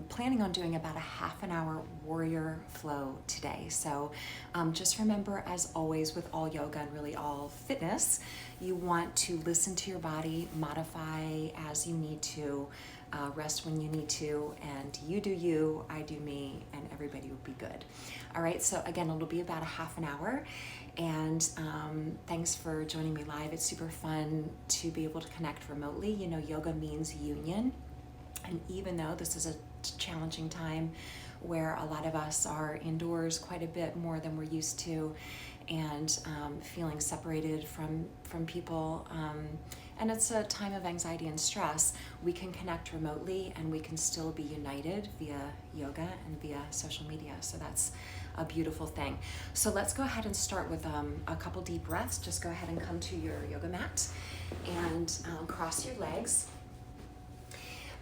planning on doing about a half an hour warrior flow today. So just remember, as always with all yoga and really all fitness, you want to listen to your body, modify as you need to, rest when you need to, and you do you, I do me, and everybody will be good. All right, so again, it'll be about a half an hour, and thanks for joining me live. It's super fun to be able to connect remotely. You know, yoga means union, and even though this is a challenging time where a lot of us are indoors quite a bit more than we're used to, and feeling separated from people, and it's a time of anxiety and stress, we can connect remotely and we can still be united via yoga and via social media. So that's a beautiful thing. So let's go ahead and start with a couple deep breaths. Just go ahead and come to your yoga mat and cross your legs.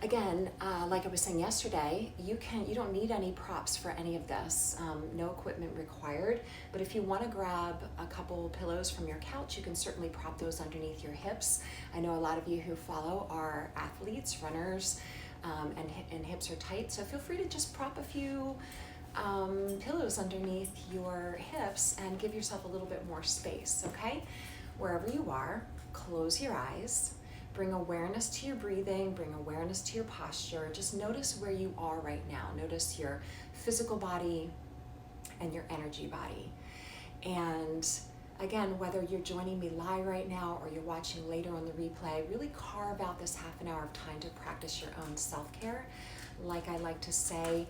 Again, like I was saying yesterday, you don't need any props for any of this. No equipment required, but if you want to grab a couple pillows from your couch, you can certainly prop those underneath your hips. I know a lot of you who follow are athletes, runners, and hips are tight, so feel free to just prop a few pillows underneath your hips and give yourself a little bit more space, okay? Wherever you are, close your eyes. Bring awareness to your breathing, bring awareness to your posture. Just notice where you are right now. Notice your physical body and your energy body. And again, whether you're joining me live right now or you're watching later on the replay, really carve out this half an hour of time to practice your own self-care. Like I like to say,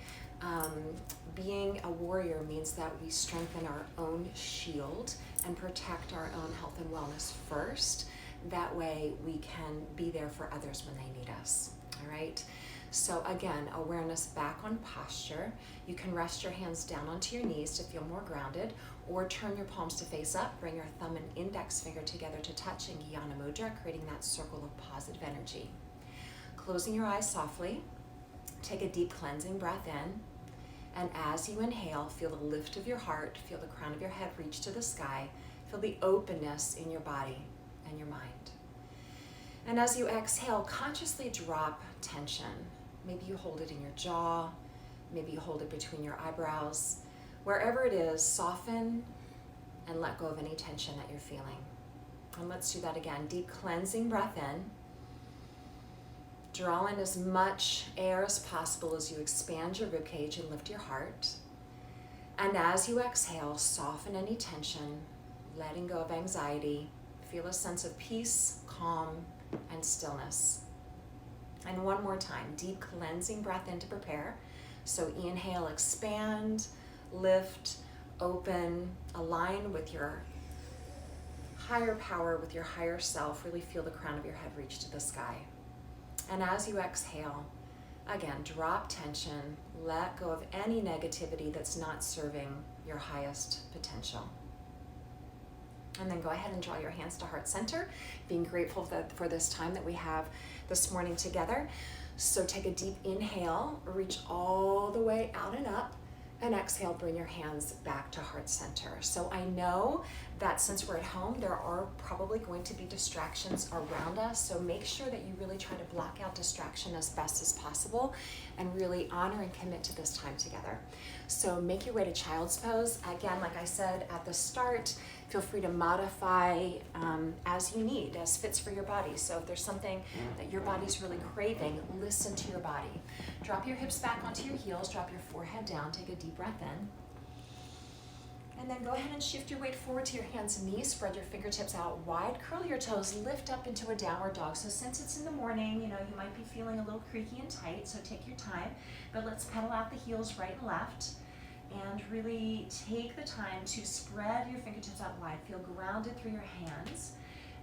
being a warrior means that we strengthen our own shield and protect our own health and wellness first. That way we can be there for others when they need us, all right? So again, awareness back on posture. You can rest your hands down onto your knees to feel more grounded, or turn your palms to face up, bring your thumb and index finger together to touch in Jnana Mudra, creating that circle of positive energy. Closing your eyes softly, take a deep cleansing breath in, and as you inhale, feel the lift of your heart, feel the crown of your head reach to the sky, feel the openness in your body and your mind. And as you exhale, consciously drop tension. Maybe you hold it in your jaw, maybe you hold it between your eyebrows. Wherever it is, soften and let go of any tension that you're feeling. And let's do that again. Deep cleansing breath in. Draw in as much air as possible as you expand your ribcage and lift your heart. And as you exhale, soften any tension, letting go of anxiety. Feel a sense of peace, calm, and stillness. And one more time, deep cleansing breath in to prepare. So inhale, expand, lift, open, align with your higher power, with your higher self. Really feel the crown of your head reach to the sky. And as you exhale, again, drop tension, let go of any negativity that's not serving your highest potential. And then go ahead and draw your hands to heart center, being grateful for this time that we have this morning together. So take a deep inhale, reach all the way out and up, and exhale, bring your hands back to heart center. So I know that since we're at home, there are probably going to be distractions around us. So make sure that you really try to block out distraction as best as possible and really honor and commit to this time together. So make your way to child's pose. Again, like I said at the start, feel free to modify as you need, as fits for your body. So if there's something that your body's really craving, listen to your body. Drop your hips back onto your heels, drop your forehead down, take a deep breath in. And then go ahead and shift your weight forward to your hands and knees, spread your fingertips out wide, curl your toes, lift up into a downward dog. So since it's in the morning, you might be feeling a little creaky and tight, so take your time, but let's pedal out the heels right and left. And really take the time to spread your fingertips out wide. Feel grounded through your hands.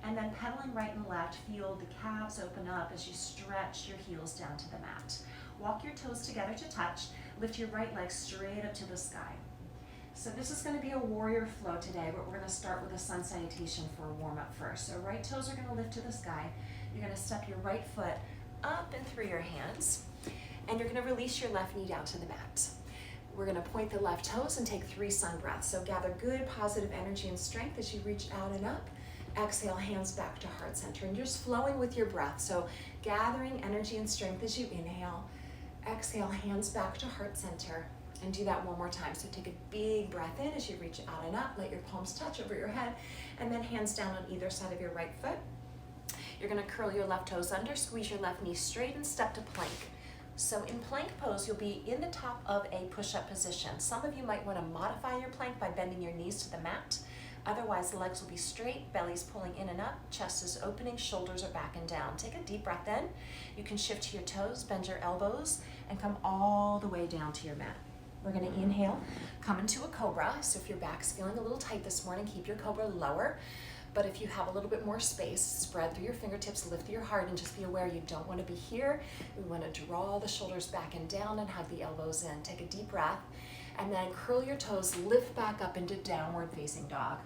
And then pedaling right and left, feel the calves open up as you stretch your heels down to the mat. Walk your toes together to touch. Lift your right leg straight up to the sky. So this is going to be a warrior flow today, but we're going to start with a sun salutation for a warm up first. So right toes are going to lift to the sky. You're going to step your right foot up and through your hands. And you're going to release your left knee down to the mat. We're going to point the left toes and take 3 sun breaths. So gather good positive energy and strength as you reach out and up. Exhale, hands back to heart center. And you're just flowing with your breath. So gathering energy and strength as you inhale. Exhale, hands back to heart center. And do that one more time. So take a big breath in as you reach out and up. Let your palms touch over your head. And then hands down on either side of your right foot. You're going to curl your left toes under, squeeze your left knee straight, and step to plank. So in plank pose, you'll be in the top of a push-up position. Some of you might want to modify your plank by bending your knees to the mat. Otherwise, the legs will be straight, belly's pulling in and up, chest is opening, shoulders are back and down. Take a deep breath in. You can shift to your toes, bend your elbows, and come all the way down to your mat. We're going to inhale, come into a cobra. So if your back's feeling a little tight this morning, keep your cobra lower. But if you have a little bit more space, spread through your fingertips, lift your heart, and just be aware you don't want to be here. We want to draw the shoulders back and down and hug the elbows in. Take a deep breath, and then curl your toes, lift back up into downward facing dog.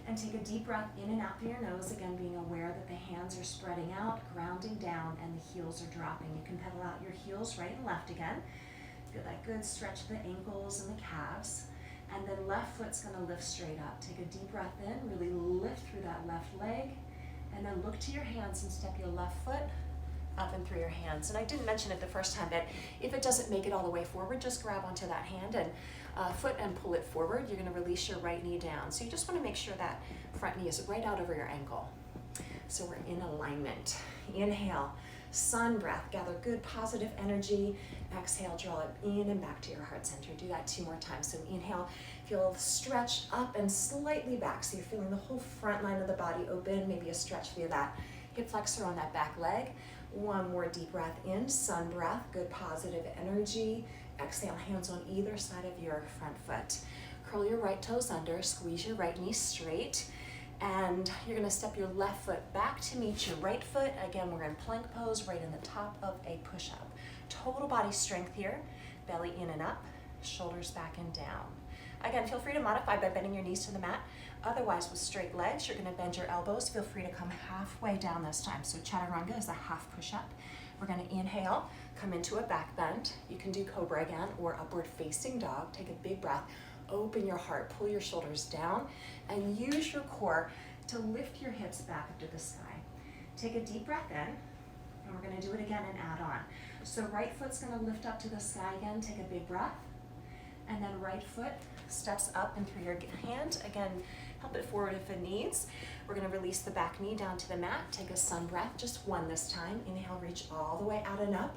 And take a deep breath in and out through your nose, again being aware that the hands are spreading out, grounding down, and the heels are dropping. You can pedal out your heels right and left again. Feel that good stretch of the ankles and the calves. And then left foot's gonna lift straight up. Take a deep breath in, really lift through that left leg, and then look to your hands and step your left foot up and through your hands. And I didn't mention it the first time, but if it doesn't make it all the way forward, just grab onto that hand and foot and pull it forward. You're gonna release your right knee down. So you just wanna make sure that front knee is right out over your ankle. So we're in alignment. Inhale, sun breath, gather good positive energy. Exhale, draw it in and back to your heart center. Do that 2 more times. So inhale, feel stretch up and slightly back. So you're feeling the whole front line of the body open, maybe a stretch via that hip flexor on that back leg. 1 more deep breath in, sun breath, good positive energy. Exhale, hands on either side of your front foot. Curl your right toes under, squeeze your right knee straight. And you're gonna step your left foot back to meet your right foot. Again, we're in plank pose right in the top of a push-up. Total body strength here, belly in and up, shoulders back and down. Again, feel free to modify by bending your knees to the mat. Otherwise, with straight legs, you're gonna bend your elbows. Feel free to come halfway down this time. So chaturanga is a half push-up. We're gonna inhale, come into a back bend. You can do cobra again or upward facing dog. Take a big breath. Open your heart, pull your shoulders down, and use your core to lift your hips back up to the sky. Take a deep breath in, and we're gonna do it again and add on. So right foot's gonna lift up to the sky again, take a big breath, and then right foot steps up and through your hand. Again, help it forward if it needs. We're gonna release the back knee down to the mat, take a sun breath, just 1 this time. Inhale, reach all the way out and up.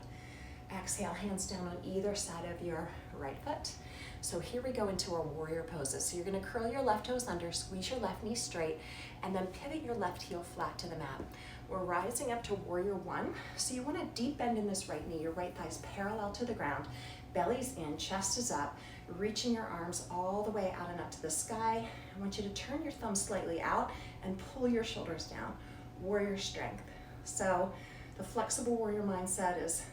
Exhale, hands down on either side of your right foot. So here we go into our warrior poses. So you're gonna curl your left toes under, squeeze your left knee straight, and then pivot your left heel flat to the mat. We're rising up to warrior 1. So you want a deep bend in this right knee, your right thigh's parallel to the ground, belly's in, chest is up, reaching your arms all the way out and up to the sky. I want you to turn your thumbs slightly out and pull your shoulders down. Warrior strength. So the flexible warrior mindset is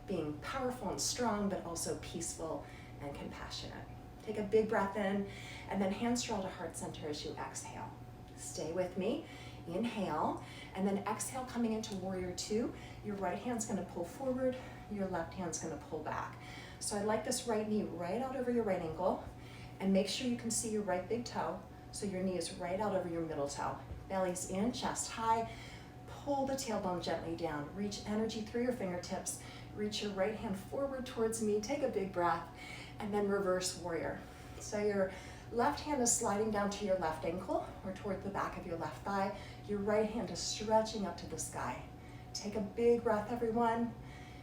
being powerful and strong, but also peaceful and compassionate. Take a big breath in, and then hands draw to heart center as you exhale. Stay with me. Inhale, and then exhale, coming into warrior 2. Your right hand's gonna pull forward, your left hand's gonna pull back. So I like this right knee right out over your right ankle, and make sure you can see your right big toe, so your knee is right out over your middle toe. Belly's in, chest high, pull the tailbone gently down, reach energy through your fingertips, reach your right hand forward towards me, take a big breath, and then reverse warrior. So your left hand is sliding down to your left ankle or toward the back of your left thigh. Your right hand is stretching up to the sky. Take a big breath, everyone,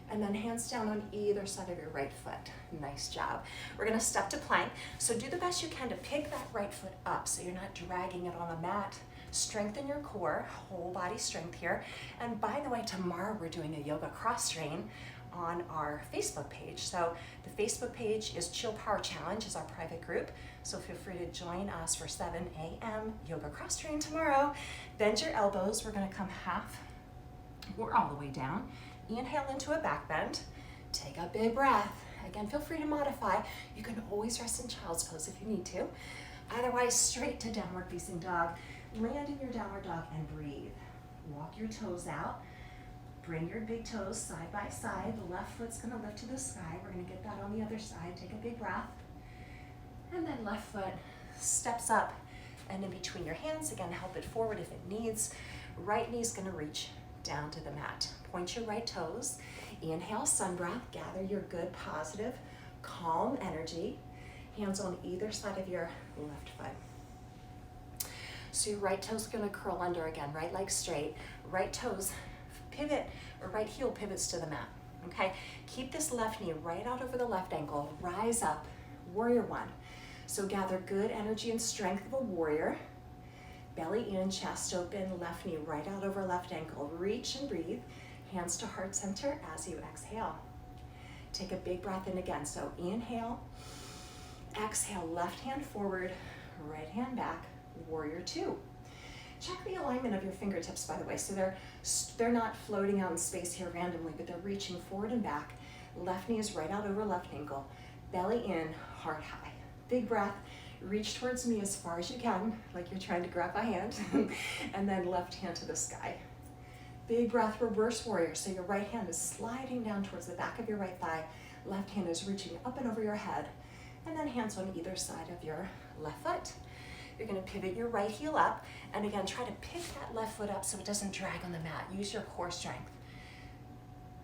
and then hands down on either side of your right foot. Nice job. We're gonna step to plank. So do the best you can to pick that right foot up so you're not dragging it on a mat. Strengthen your core, whole body strength here. And by the way, tomorrow we're doing a yoga cross train on our Facebook page. So the Facebook page is Chill Power Challenge, is our private group. So feel free to join us for 7 a.m. yoga cross train tomorrow. Bend your elbows. We're gonna come half or all the way down. Inhale into a back bend. Take a big breath. Again, feel free to modify. You can always rest in child's pose if you need to. Otherwise, straight to downward facing dog. Land in your downward dog and breathe. Walk your toes out. Bring your big toes side by side. The left foot's gonna lift to the sky. We're gonna get that on the other side. Take a big breath. And then left foot steps up and in between your hands. Again, help it forward if it needs. Right knee's gonna reach down to the mat. Point your right toes. Inhale, sun breath. Gather your good, positive, calm energy. Hands on either side of your left foot. So your right toe's gonna curl under again, right leg straight. Right toes pivot, or right heel pivots to the mat, okay? Keep this left knee right out over the left ankle. Rise up, warrior one. So gather good energy and strength of a warrior. Belly in, chest open, left knee right out over left ankle. Reach and breathe. Hands to heart center as you exhale. Take a big breath in again. So inhale, exhale, left hand forward, right hand back, warrior two. Check the alignment of your fingertips, by the way. So they're not floating out in space here randomly, but they're reaching forward and back. Left knee is right out over left ankle. Belly in, heart high. Big breath. Reach towards me as far as you can, like you're trying to grab my hand, and then left hand to the sky. Big breath, reverse warrior. So your right hand is sliding down towards the back of your right thigh. Left hand is reaching up and over your head, and then hands on either side of your left foot. You're gonna pivot your right heel up, and again, try to pick that left foot up so it doesn't drag on the mat. Use your core strength.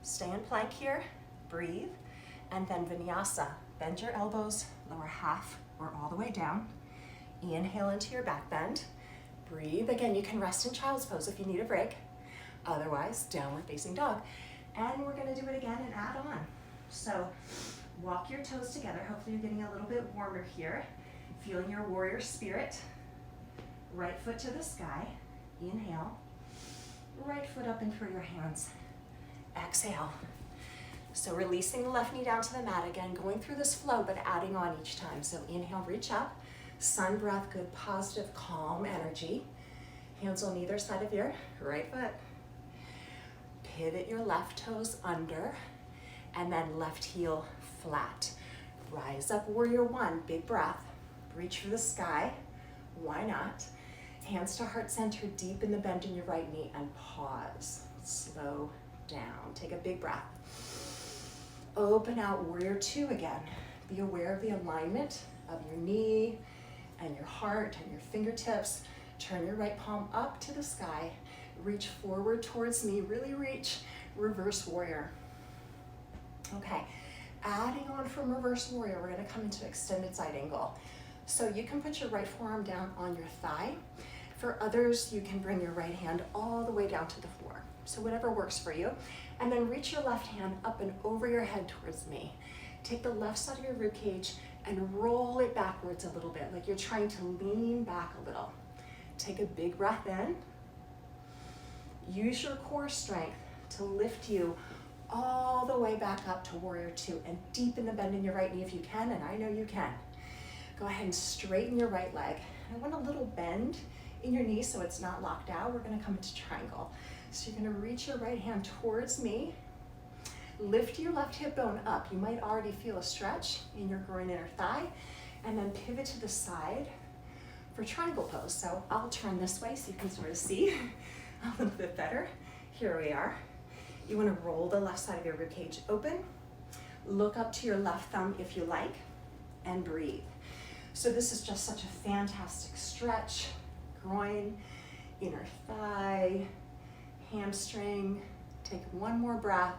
Stay in plank here, breathe, and then vinyasa. Bend your elbows, lower half or all the way down. Inhale into your back bend. Breathe. Again, you can rest in child's pose if you need a break. Otherwise, downward facing dog. And we're gonna do it again and add on. So walk your toes together. Hopefully you're getting a little bit warmer here. Feeling your warrior spirit. Right foot to the sky. Inhale. Right foot up and through your hands. Exhale. So releasing the left knee down to the mat again, going through this flow, but adding on each time. So inhale, reach up. Sun breath, good, positive, calm energy. Hands on either side of your right foot. Pivot your left toes under, and then left heel flat. Rise up, warrior one, big breath. Reach for the sky, why not? Hands to heart center, deepen the bend in your right knee, and pause. Slow down, take a big breath. Open out, warrior two again. Be aware of the alignment of your knee and your heart and your fingertips. Turn your right palm up to the sky. Reach forward towards me, really reach, reverse warrior. Okay, adding on from reverse warrior, we're gonna come into extended side angle. So you can put your right forearm down on your thigh. For others, you can bring your right hand all the way down to the floor. So whatever works for you. And then reach your left hand up and over your head towards me. Take the left side of your rib cage and roll it backwards a little bit, like you're trying to lean back a little. Take a big breath in. Use your core strength to lift you all the way back up to warrior two, and deepen the bend in your right knee if you can, and I know you can. Go ahead and straighten your right leg. I want a little bend in your knee so it's not locked out. We're gonna come into triangle. So you're gonna reach your right hand towards me, lift your left hip bone up. You might already feel a stretch in your groin inner thigh, and then pivot to the side for triangle pose. So I'll turn this way so you can sort of see a little bit better. Here we are. You wanna roll the left side of your ribcage open, look up to your left thumb if you like, and breathe. So this is just such a fantastic stretch. Groin, inner thigh, hamstring. Take one more breath,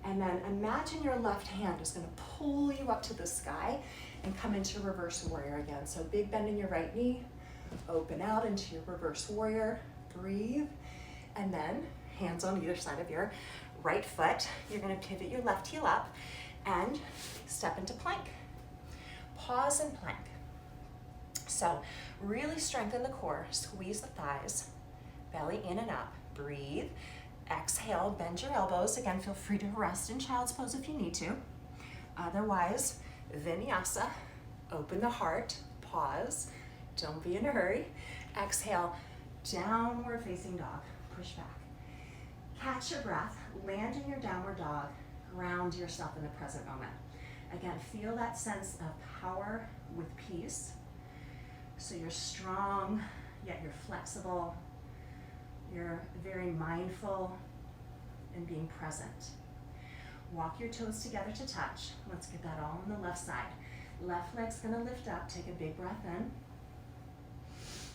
and then imagine your left hand is gonna pull you up to the sky and come into reverse warrior again. So big bend in your right knee, open out into your reverse warrior, breathe, and then hands on either side of your right foot. You're gonna pivot your left heel up and step into plank. Pause and plank. So really strengthen the core, squeeze the thighs, belly in and up, breathe. Exhale, bend your elbows. Again, feel free to rest in child's pose if you need to. Otherwise, vinyasa, open the heart, pause, don't be in a hurry. Exhale, downward facing dog, push back. Catch your breath, land in your downward dog, ground yourself in the present moment. Again, feel that sense of power with peace. So you're strong, yet you're flexible. You're very mindful and being present. Walk your toes together to touch. Let's get that all on the left side. Left leg's gonna lift up, take a big breath in.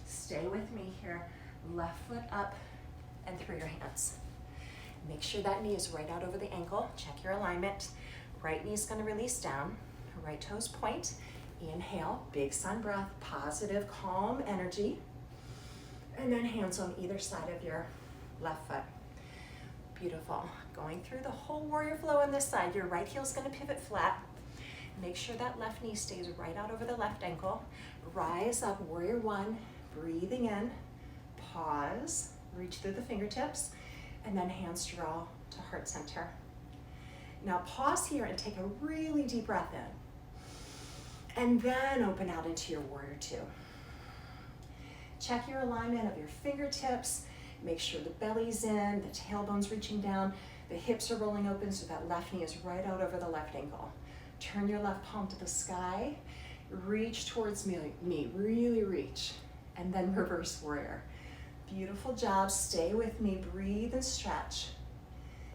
Stay with me here. Left foot up and through your hands. Make sure that knee is right out over the ankle. Check your alignment. Right knee is going to release down. Right toes point. Inhale, big sun breath, positive, calm energy. And then hands on either side of your left foot. Beautiful. Going through the whole warrior flow on this side. Your right heel is going to pivot flat. Make sure that left knee stays right out over the left ankle. Rise up, warrior one. Breathing in. Pause. Reach through the fingertips. And then hands draw to heart center. Now pause here and take a really deep breath in. And then open out into your warrior two. Check your alignment of your fingertips. Make sure the belly's in, the tailbone's reaching down, the hips are rolling open so that left knee is right out over the left ankle. Turn your left palm to the sky. Reach towards me, really reach. And then reverse warrior. Beautiful job, stay with me, breathe and stretch.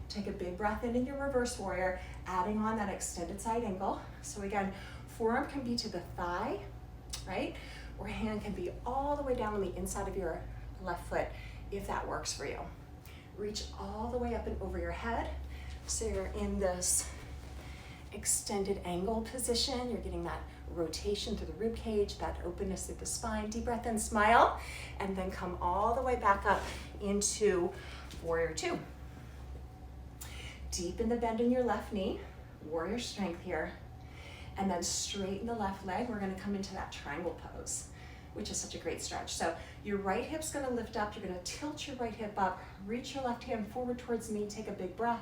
Take a big breath in your reverse warrior, adding on that extended side angle. So again, forearm can be to the thigh, right? Or hand can be all the way down on the inside of your left foot, if that works for you. Reach all the way up and over your head. So you're in this extended angle position. You're getting that rotation through the rib cage, that openness through the spine. Deep breath in, smile, and then come all the way back up into warrior two. Deepen the bend in your left knee, warrior strength here. And then straighten the left leg. We're gonna come into that triangle pose, which is such a great stretch. So your right hip's gonna lift up. You're gonna tilt your right hip up, reach your left hand forward towards me, take a big breath,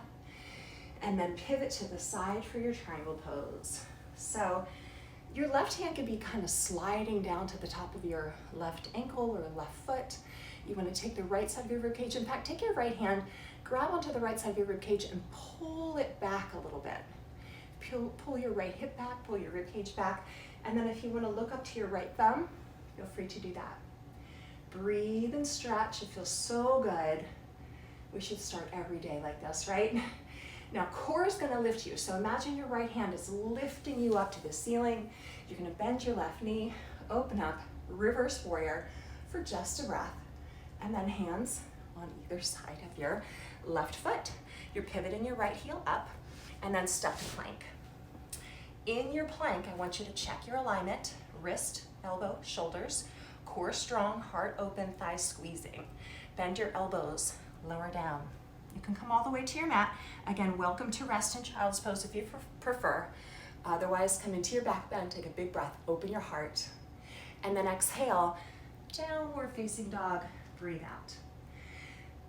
and then pivot to the side for your triangle pose. So your left hand can be kind of sliding down to the top of your left ankle or left foot. You wanna take the right side of your rib cage. In fact, take your right hand, grab onto the right side of your rib cage and pull it back a little bit. Pull your right hip back, pull your rib cage back, and then if you want to look up to your right thumb, feel free to do that. Breathe and stretch. It feels so good. We should start every day like this, right? Now, core is going to lift you. So imagine your right hand is lifting you up to the ceiling. You're going to bend your left knee, open up, reverse warrior for just a breath, and then hands on either side of your left foot. You're pivoting your right heel up, and then step to plank. In your plank, I want you to check your alignment, wrist, elbow, shoulders, core strong, heart open, thighs squeezing. Bend your elbows, lower down. You can come all the way to your mat. Again, welcome to rest in child's pose if you prefer. Otherwise, come into your back bend, take a big breath, open your heart, and then exhale, downward facing dog, breathe out.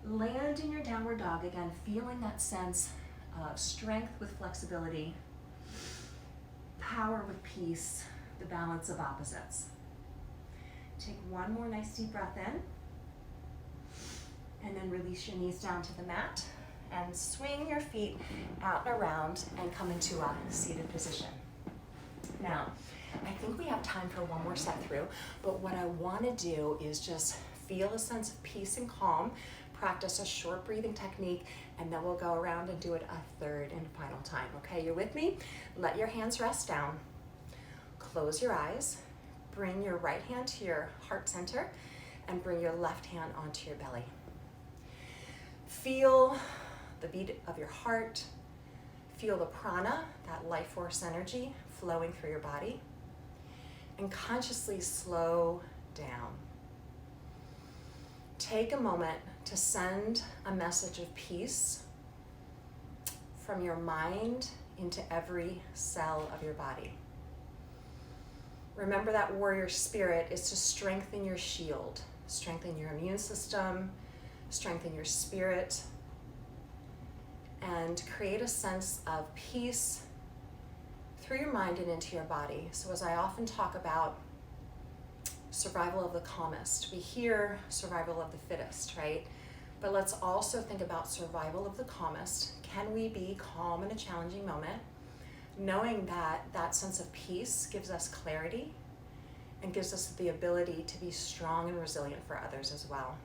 Land in your downward dog, again, feeling that sense of strength with flexibility, power with peace, the balance of opposites. Take one more nice deep breath in, and then release your knees down to the mat, and swing your feet out and around and come into a seated position. Now, I think we have time for one more set through, but what I want to do is just feel a sense of peace and calm, practice a short breathing technique, and then we'll go around and do it a third and final time. Okay, you're with me? Let your hands rest down. Close your eyes. Bring your right hand to your heart center and bring your left hand onto your belly. Feel the beat of your heart. Feel the prana, that life force energy flowing through your body. And consciously slow down. Take a moment to send a message of peace from your mind into every cell of your body. Remember that warrior spirit is to strengthen your shield, strengthen your immune system, strengthen your spirit, and create a sense of peace through your mind and into your body. So as I often talk about survival of the calmest, we hear survival of the fittest, right? But let's also think about survival of the calmest. Can we be calm in a challenging moment, knowing that that sense of peace gives us clarity and gives us the ability to be strong and resilient for others as well.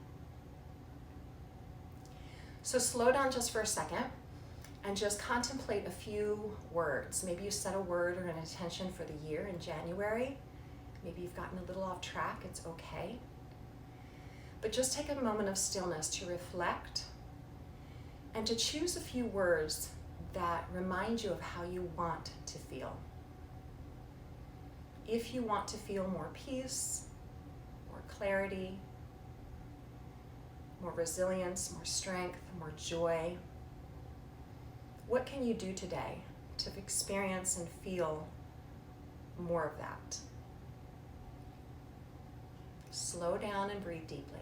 So slow down just for a second and just contemplate a few words. Maybe you set a word or an intention for the year in January. Maybe you've gotten a little off track, it's okay. But just take a moment of stillness to reflect and to choose a few words that remind you of how you want to feel. If you want to feel more peace, more clarity, more resilience, more strength, more joy, what can you do today to experience and feel more of that? Slow down and breathe deeply.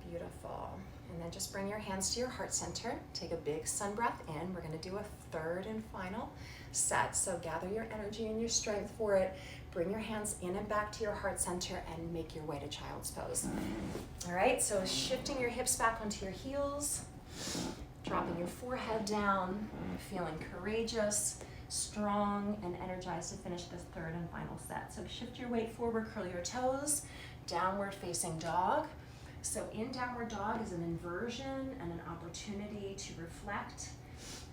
Beautiful. And then just bring your hands to your heart center. Take a big sun breath in. We're going to do a third and final set. So gather your energy and your strength for it. Bring your hands in and back to your heart center and make your way to child's pose. All right, so shifting your hips back onto your heels, dropping your forehead down, feeling courageous, strong, and energized to finish this third and final set. So shift your weight forward, curl your toes, downward facing dog. So in downward dog is an inversion and an opportunity to reflect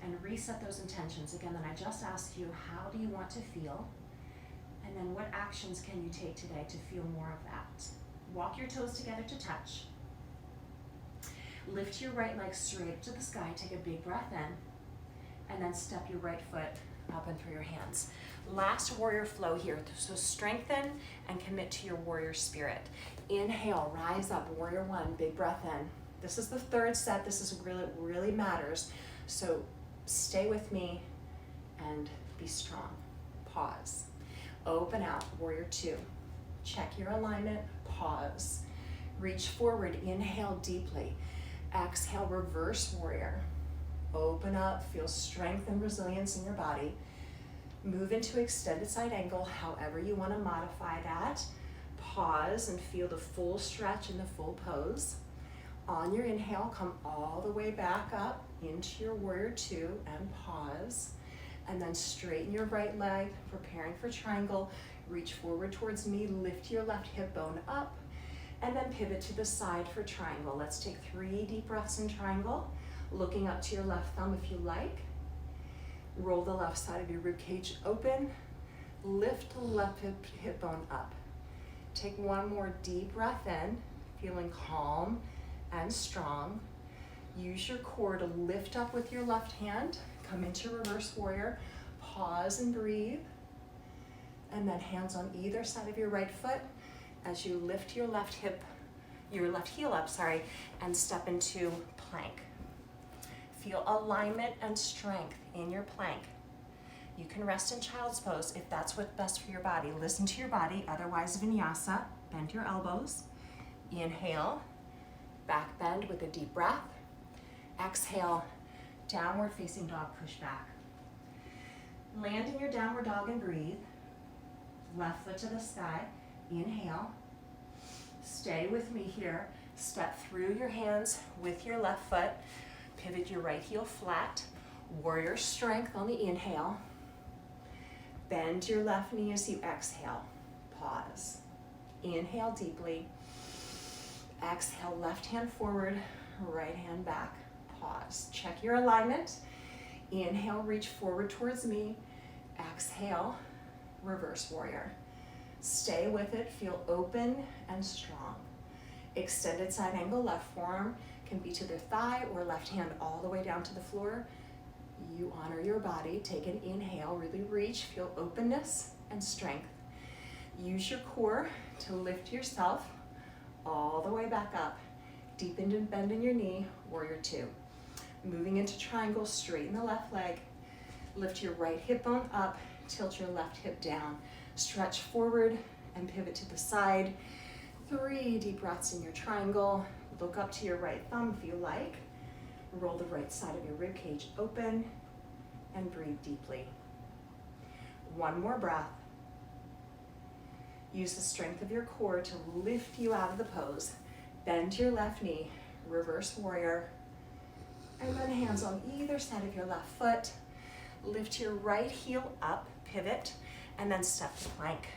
and reset those intentions. Again, then I just ask you, how do you want to feel? And then what actions can you take today to feel more of that? Walk your toes together to touch. Lift your right leg straight to the sky, take a big breath in, and then step your right foot up and through your hands. Last warrior flow here, so strengthen and commit to your warrior spirit. Inhale, rise up, warrior one, big breath in. This is the third set, this is really matters. So stay with me and be strong. Pause. Open out, warrior two. Check your alignment, pause. Reach forward, inhale deeply. Exhale, reverse warrior. Open up, feel strength and resilience in your body. Move into extended side angle, however you want to modify that. Pause and feel the full stretch in the full pose. On your inhale, come all the way back up into your warrior two and pause. And then straighten your right leg, preparing for triangle. Reach forward towards me, lift your left hip bone up, and then pivot to the side for triangle. Let's take 3 deep breaths in triangle, looking up to your left thumb if you like. Roll the left side of your rib cage open, lift the left hip bone up. Take one more deep breath in, feeling calm and strong. Use your core to lift up with your left hand, come into reverse warrior, pause and breathe, and then hands on either side of your right foot as you lift your left heel up, and step into plank. Feel alignment and strength in your plank. You can rest in child's pose if that's what's best for your body. Listen to your body, otherwise vinyasa. Bend your elbows. Inhale, back bend with a deep breath. Exhale, downward facing dog, push back. Land in your downward dog and breathe. Left foot to the sky. Inhale. Stay with me here. Step through your hands with your left foot. Pivot your right heel flat. Warrior strength on the inhale. Bend your left knee as you exhale. Pause. Inhale deeply. Exhale, left hand forward, right hand back. Pause. Check your alignment. Inhale, reach forward towards me. Exhale, reverse warrior. Stay with it, feel open and strong. Extended side angle, left forearm can be to the thigh or left hand all the way down to the floor. You honor your body, take an inhale, really reach, feel openness and strength. Use your core to lift yourself all the way back up. Deepen and bend in your knee, warrior two. Moving into triangle, straighten the left leg. Lift your right hip bone up, tilt your left hip down. Stretch forward and pivot to the side. 3 deep breaths in your triangle. Look up to your right thumb if you like. Roll the right side of your rib cage open and breathe deeply. One more breath. Use the strength of your core to lift you out of the pose. Bend your left knee, reverse warrior, and then hands on either side of your left foot. Lift your right heel up, pivot, and then step to plank.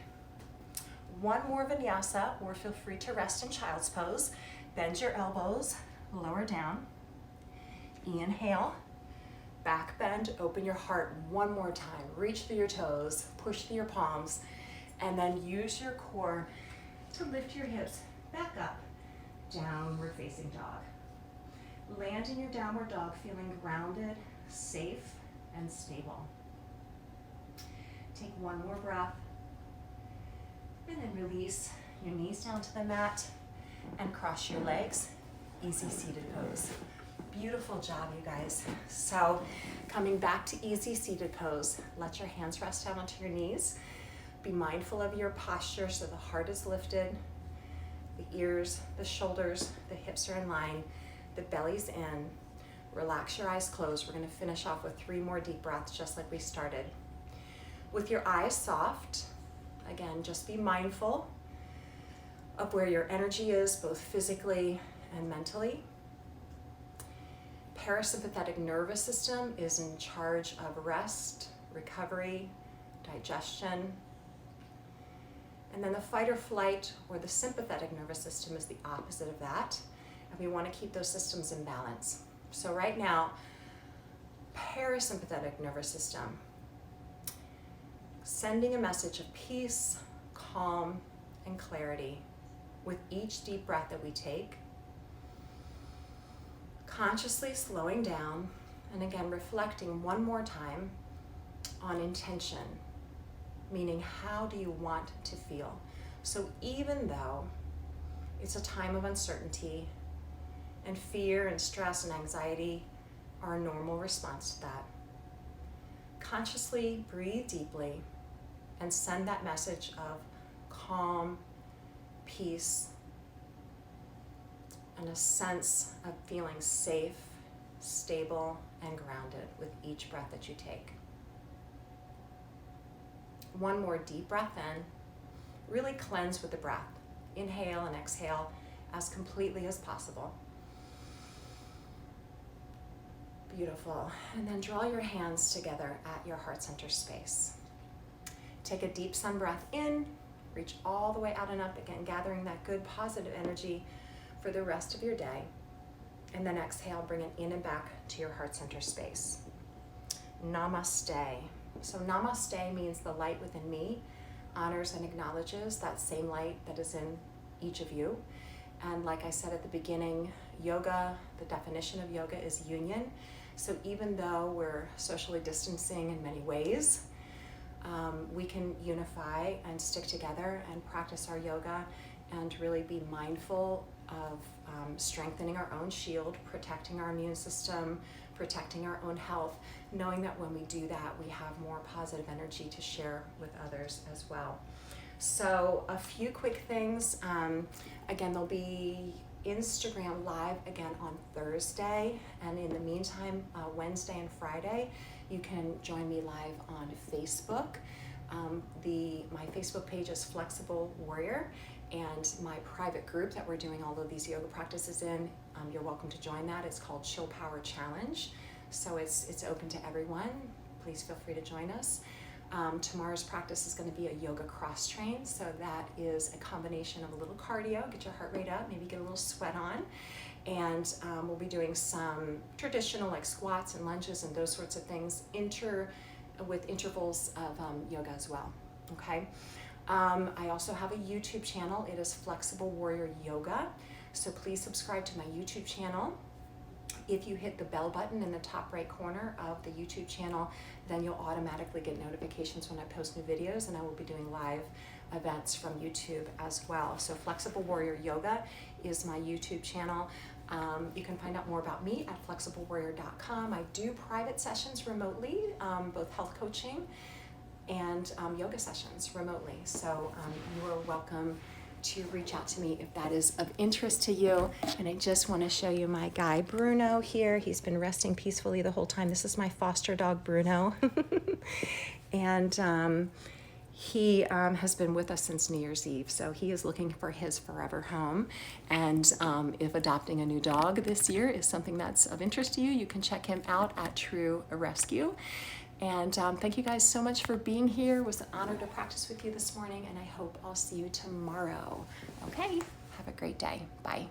One more vinyasa, or feel free to rest in child's pose. Bend your elbows, lower down. Inhale, back bend, open your heart one more time. Reach through your toes, push through your palms, and then use your core to lift your hips back up downward facing dog. Land in your downward dog feeling grounded, safe, and stable. Take one more breath, and then release your knees down to the mat and cross your legs. Easy seated pose. Beautiful job, you guys. So coming back to easy seated pose, let your hands rest down onto your knees. Be mindful of your posture so the heart is lifted, the ears, the shoulders, the hips are in line, the belly's in. Relax your eyes closed. We're going to finish off with 3 more deep breaths just like we started. With your eyes soft, again, just be mindful of where your energy is, both physically and mentally. Parasympathetic nervous system is in charge of rest, recovery, digestion. And then the fight or flight or the sympathetic nervous system is the opposite of that. And we want to keep those systems in balance. So right now, parasympathetic nervous system, sending a message of peace, calm, and clarity with each deep breath that we take. Consciously slowing down, and again, reflecting one more time on intention, meaning how do you want to feel? So even though it's a time of uncertainty and fear and stress and anxiety are a normal response to that, consciously breathe deeply and send that message of calm, peace, and a sense of feeling safe, stable, and grounded with each breath that you take. One more deep breath in. Really cleanse with the breath. Inhale and exhale as completely as possible. Beautiful. And then draw your hands together at your heart center space. Take a deep sun breath in, reach all the way out and up, again, gathering that good positive energy for the rest of your day. And then exhale, bring it in and back to your heart center space. Namaste. So namaste means the light within me honors and acknowledges that same light that is in each of you. And like I said at the beginning, yoga, the definition of yoga is union. So even though we're socially distancing in many ways, we can unify and stick together and practice our yoga and really be mindful of strengthening our own shield, protecting our immune system, protecting our own health, knowing that when we do that, we have more positive energy to share with others as well. So a few quick things. Again, there'll be Instagram Live again on Thursday, and in the meantime, Wednesday and Friday, you can join me live on Facebook. My Facebook page is Flexible Warrior, and my private group that we're doing all of these yoga practices in, you're welcome to join that. It's called Chill Power Challenge. So it's open to everyone. Please feel free to join us. Tomorrow's practice is going to be a yoga cross train. So that is a combination of a little cardio, get your heart rate up, maybe get a little sweat on. And we'll be doing some traditional like squats and lunges and those sorts of things with intervals of yoga as well, okay? I also have a YouTube channel. It is Flexible Warrior Yoga. So please subscribe to my YouTube channel. If you hit the bell button in the top right corner of the YouTube channel, then you'll automatically get notifications when I post new videos, and I will be doing live events from YouTube as well. So Flexible Warrior Yoga is my YouTube channel. You can find out more about me at flexiblewarrior.com. I do private sessions remotely, both health coaching and yoga sessions remotely. So you are welcome to reach out to me if that is of interest to you. And I just want to show you my guy Bruno here. He's been resting peacefully the whole time. This is my foster dog Bruno. And he has been with us since New Year's Eve, so he is looking for his forever home. And if adopting a new dog this year is something that's of interest to you, you can check him out at True Rescue. And thank you guys so much for being here. It was an honor to practice with you this morning, and I hope I'll see you tomorrow. Okay, have a great day. Bye.